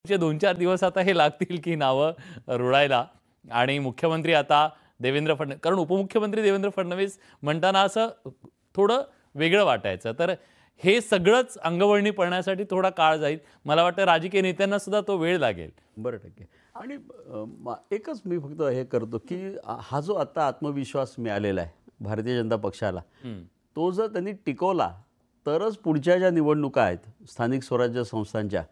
2-4 दिवस आता हे लागतील की नावं रुळायला आणि मुख्यमंत्री आता देवेंद्र फडणवीस, कारण उपमुख्यमंत्री देवेंद्र फडणवीस म्हणताना असं थोडं वेगळं वाटायचं. तर हे सगळंच अंगवळणी पडण्यासाठी थोडा काळ जाईल. मला वाटतं राजकीय नेत्यांना सुद्धा तो वेळ लागेल. 100% आणि एकच मी फक्त हे करतो की हा जो आता आत्मविश्वास मिळालेला आहे भारतीय जनता पक्षाला, तो जर त्यांनी टिकवला तरच पुढच्या ज्या निवडणुका आहेत स्थानिक स्वराज्य संस्थांच्या,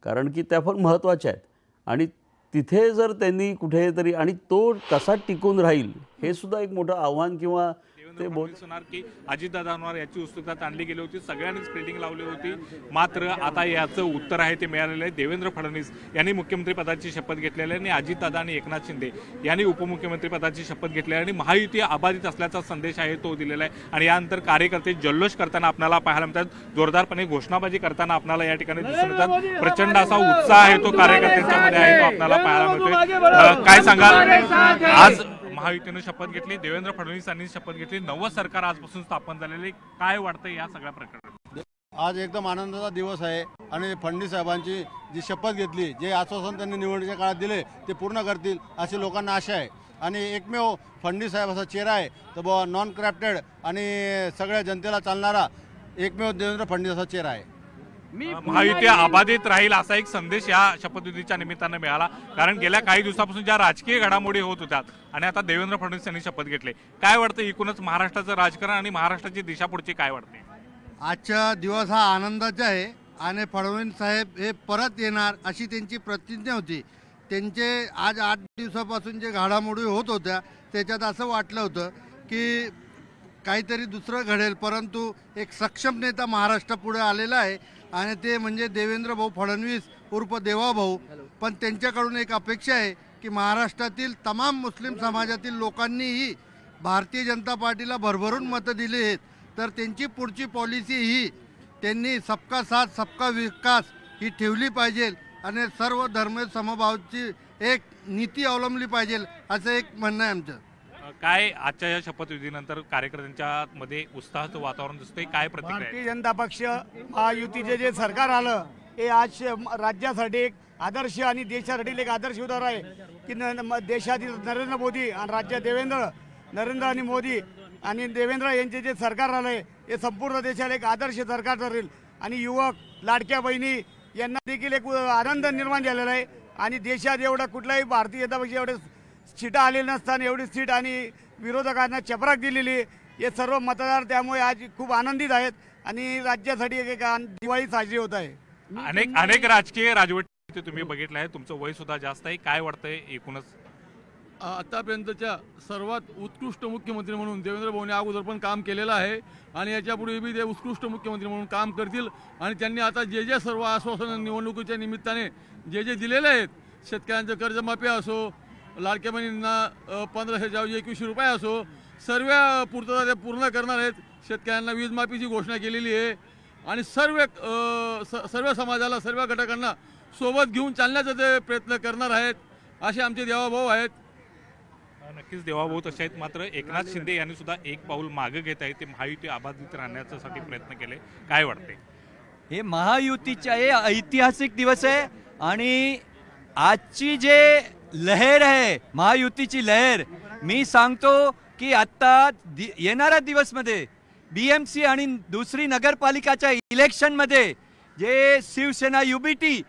कारण की त्या फार महत्त्वाच्या आहेत आणि तिथे जर त्यांनी कुठेतरी आणि तो कसा टिकून राहील हे सुद्धा एक मोठं आव्हान किंवा ते होणार की अजितदादांवर याची उत्सुकता ताणली गेली होती, सगळ्यांनीच फिल्डिंग लावली होती. मात्र आता याचं उत्तर आहे ते मिळालेलं आहे. देवेंद्र फडणवीस यांनी मुख्यमंत्री पदाची शपथ घेतलेली आहे आणि अजितदादा आणि एकनाथ शिंदे यांनी उपमुख्यमंत्री पदाची शपथ घेतली आहे आणि महायुती अबाधित असल्याचा संदेश आहे तो दिलेला आहे. आणि यानंतर कार्यकर्ते जल्लोष करताना आपल्याला पाहायला मिळतात, जोरदारपणे घोषणाबाजी करताना आपल्याला या ठिकाणी दिसून येतात. प्रचंड असा उत्साह आहे तो कार्यकर्त्यांच्या मध्ये आहे, तो आपल्याला पाहायला मिळतोय. काय सांगाल, आज महायुतीने शपथ घेतली, देवेंद्र फडणवीस यांनी शपथ घेतली, नवं सरकार आजपासून स्थापन झालेले, काय वाटतं या सगळ्या प्रकरणात? आज एकदम आनंदाचा दिवस आहे आणि फडणवीस साहेबांची जी शपथ घेतली, जे आश्वासन त्यांनी निवडणुकीच्या काळात दिले ते पूर्ण करतील अशी लोकांना आशा आहे. आणि एकमेव फडणवीस साहेब असा चेहरा आहे तर बुवा नॉन करप्टेड आणि सगळ्या जनतेला चालणारा एकमेव देवेंद्र फडणवीस असा चेहरा आहे. महायुती अबाधित राहील असा एक संदेश या शपथविधीच्या निमित्तानं मिळाला, कारण गेल्या काही दिवसापासून ज्या राजकीय घडामोडी होत होत्या आणि आता देवेंद्र फडणवीस यांनी शपथ घेतली, काय वाटतं एकूणच महाराष्ट्राचं राजकारण आणि महाराष्ट्राची दिशा पुढची काय वाटते? आजचा दिवस हा आनंदाचा आहे आणि फडणवीस साहेब हे परत येणार अशी त्यांची प्रतिज्ञा होती. त्यांचे आज 8 दिवसापासून जे घडामोडी होत होत्या त्याच्यात असं वाटलं होतं की काहीतरी दुसरं घडेल, परंतु एक सक्षम नेता महाराष्ट्रापुढे आलेला आहे आणि ते म्हणजे देवेंद्र भाऊ फडणवीस उर्फ देवाभाऊ. पण त्यांच्याकडून एक अपेक्षा आहे की महाराष्ट्रातील तमाम मुस्लिम समाजातील लोकांनीही भारतीय जनता पार्टीला भरभरून मतं दिली आहेत, तर त्यांची पुढची पॉलिसी ही त्यांनी सबका साथ सबका विकास ही ठेवली पाहिजे आणि सर्व धर्म समभावाची एक नीती अवलंबली पाहिजे असं एक म्हणणं आहे आमचं. काय आजच्या या शपथविधीनंतर कार्यकर्त्यांच्या मध्ये उत्साहाचं वातावरण दिसतंय, काय प्रतिक्रिया? भारतीय जनता पक्ष महायुतीचे जे सरकार आलं हे आज राज्यासाठी एक आदर्श आणि देशासाठी एक आदर्श उदाहरण आहे की देशातील नरेंद्र मोदी आणि राज्यात नरेंद्र आणि मोदी आणि देवेंद्र यांचे जे सरकार आलंय हे संपूर्ण देशाला एक आदर्श सरकार ठरेल आणि युवक लाडक्या बहिणी यांना देखील एक आनंद निर्माण झालेला आहे. आणि देशात एवढा कुठलाही भारतीय जनता पक्ष एवढे सीटा आलेल्या नसताना एवढी सीट आणि विरोधकांना चपराक दिलेली, हे सर्व मतदार त्यामुळे आज खूप आनंदित आहेत आणि राज्यासाठी एक दिवाळी साजरी होत आहे. अनेक राजकीय राजवटी तुम्ही बघितलं आहे, तुमचं वय सुद्धा जास्त आहे, काय वाटतंय एकूणच? आतापर्यंतच्या सर्वात उत्कृष्ट मुख्यमंत्री म्हणून देवेंद्र भाऊंनी अगोदर पण काम केलेलं आहे आणि याच्यापुढे बी ते उत्कृष्ट मुख्यमंत्री म्हणून काम करतील. आणि त्यांनी आता जे सर्व आश्वासन निवडणुकीच्या निमित्ताने जे दिलेले आहेत, शेतकऱ्यांचं कर्जमाफी असो, लाडक्या बहिणींना 1521 रुपये असो, सर्व पूर्तता ते पूर्ण करणार आहेत. शेतकऱ्यांना वीज माफीची घोषणा केलेली आहे आणि सर्व समाजाला सर्व घटकांना सोबत घेऊन चालण्याचा ते प्रयत्न करणार आहेत, असे आमचे देवाभाऊ आहेत. नक्कीच देवाभाऊ तसे आहेत. मात्र एकनाथ शिंदे यांनी सुद्धा एक पाऊल मागे घेत आहे, ते महायुती अबाधित राहण्यासाठी प्रयत्न केले, काय वाटते? हे महायुतीचा हे ऐतिहासिक दिवस आहे आणि आजची जे लहर आहे महायुतीची लहर, मी सांगतो की आता येणाऱ्या दिवसमध्ये BMC आणि दुसरी नगरपालिकाच्या इलेक्शनमध्ये जे शिवसेना UBT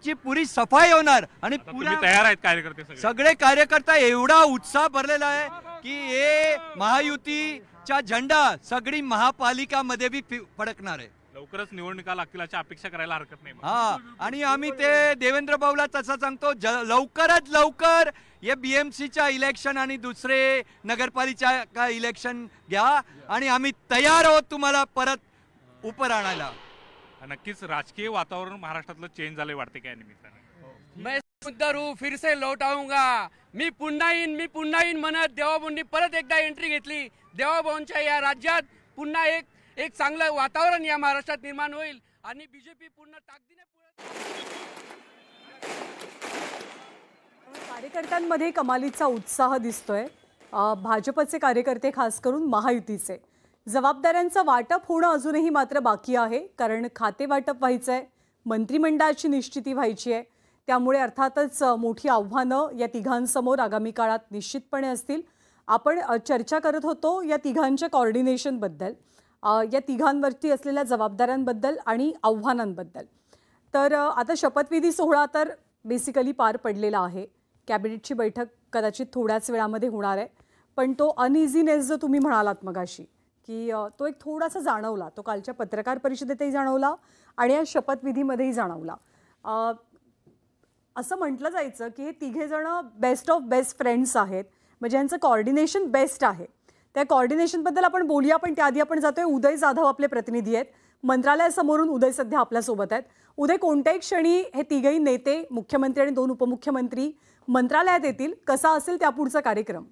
ची पुरी सफाई होणार आणि तयार आहेत कार्यकर्ते, सगळे कार्यकर्ता एवढा उत्साह भरलेला आहे की हे महायुतीचा झेंडा सगळी महापालिकामध्ये बी फडकणार आहे. लवकरच निवडणुका लागतील अशी अपेक्षा करायला हरकत नाही. हा, आणि आम्ही ते देवेंद्र भाऊला तसं सांगतो, लवकरात लवकर हे BMCच्या इलेक्शन आणि दुसरे नगरपालिका इलेक्शन घ्या आणि आम्ही तयार आहोत तुम्हाला परत उपर आणायला. नक्कीच राजकीय वातावरण महाराष्ट्रातलं चेंज झालंय वाटते काय निमित्ताने? मैं मुद्दारू फिर से लौट आऊंगा, मी पुन्हा येईन म्हणत देवाभाऊंनी परत एकदा एंट्री घेतली. देवाभाऊंच्या या राज्यात पुन्हा एक चांगलं वातावरण या महाराष्ट्रात निर्माण होईल आणि बीजेपी पूर्ण ताकदीने कार्यकर्त्यांमध्ये कमालीचा उत्साह दिसतोय. भाजपचे कार्यकर्ते खास करून महायुतीचे जबाबदाऱ्यांचं वाटप होणं अजूनही मात्र बाकी आहे, कारण खाते वाटप व्हायचंय, मंत्रिमंडळाची निश्चिती व्हायची आहे. त्यामुळे अर्थातच मोठी आव्हानं या तिघांसमोर आगामी काळात निश्चितपणे असतील. आपण चर्चा करत होतो या तिघांच्या कॉर्डिनेशनबद्दल, या तिघांवरती असलेल्या जबाबदाऱ्यांबद्दल आणि आव्हानांबद्दल. तर आता शपथविधी सोहळा तर बेसिकली पार पडलेला आहे. कॅबिनेटची बैठक कदाचित थोड्याच वेळामध्ये होणार आहे. पण तो अनइझीनेस जो तुम्ही म्हणालात मगाशी, की तो एक थोडासा जाणवला. तो कालच्या पत्रकार परिषदेतही जाणवला आणि या शपथविधीमध्येही जाणवला. असं म्हटलं जायचं की हे तिघेजण बेस्ट ऑफ बेस्ट फ्रेंड्स आहेत, म्हणजे यांचं कॉर्डिनेशन बेस्ट आहे. त्या कॉर्डिनेशनबद्दल आपण बोलूया, पण त्याआधी आपण जातोय उदय जाधव आपले प्रतिनिधी आहेत मंत्रालयासमोरून. उदय सध्या आपल्यासोबत आहेत. उदय, कोणत्याही क्षणी हे तिघही नेते, मुख्यमंत्री आणि 2 उपमुख्यमंत्री मंत्रालयात येतील. कसा असेल त्यापुढचा कार्यक्रम?